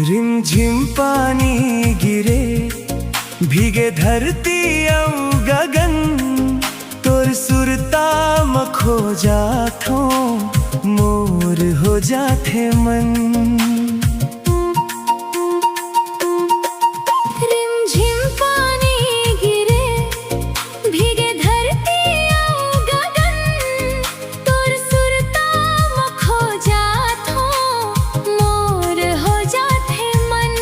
रिमझिम पानी गिरे, भीगे धरती औ गगन, तोर सुरता म खो जाथो, मोर हो जाथे मन। रिमझिम पानी गिरे, भीगे धरती औ गगन, तोर सुरता म खो जाथो, मोर हो जाथे मन।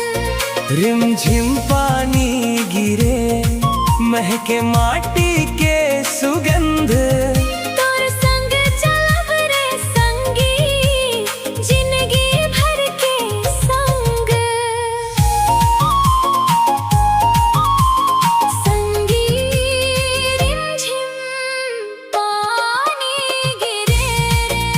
रिमझिम पानी गिरे, महके माटी के सुगंध, तोर संग चलब रे संगी, जिंदगी भर के संग। संगी रिमझिम पानी गिरे रे।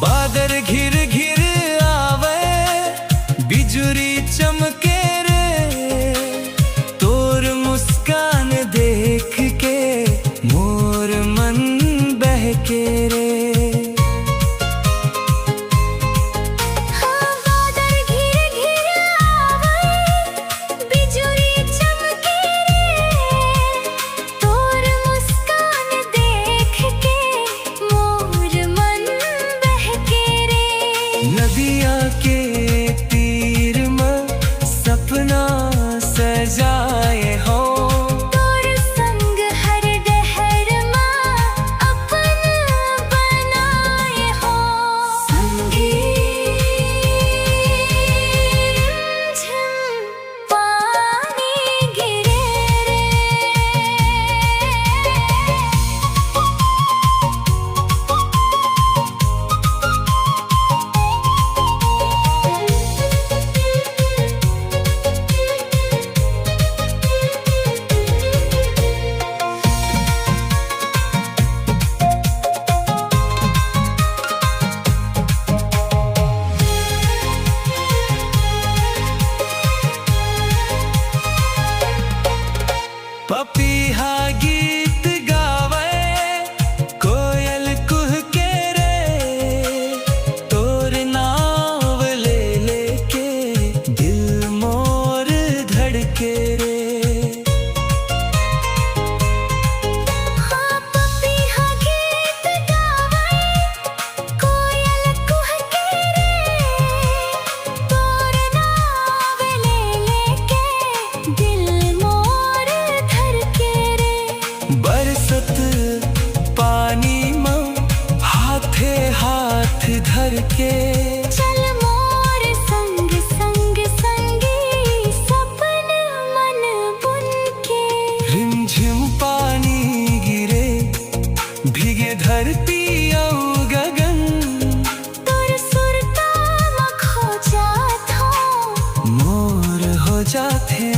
बादर घिर घिर आवे, बिजुरी चमके रे, तोर मुस्कान देख के मोर मन बहके रे। हाँ बादल घिर घिर आवे, बिजुरी चमके रे, तोर मुस्कान देख के मोर मन बहके रे। नदिया के तीर में सपना सजाए हो, तोर संग हर डहर माँ अपन बनाए हो। संगी रिमझिम पानी गिरे रे। पपीहा गीत गावे, कोयल कुहके रे, तोर नाव ले लेके दिल मोर धड़के रे। हाँ पपीहा गीत गावे, कोयल कुहके रे, तोर नाव ले लेके दिल मोर धड़के रे। बरसत पानी में हाथे हाथ धर के, चल मोर संग संग संगी, सपन मन बुन के। रिमझिम पानी गिरे, भीगे धरती औ गगन, तोर सुरता म खो जाथो, मोर हो जाथे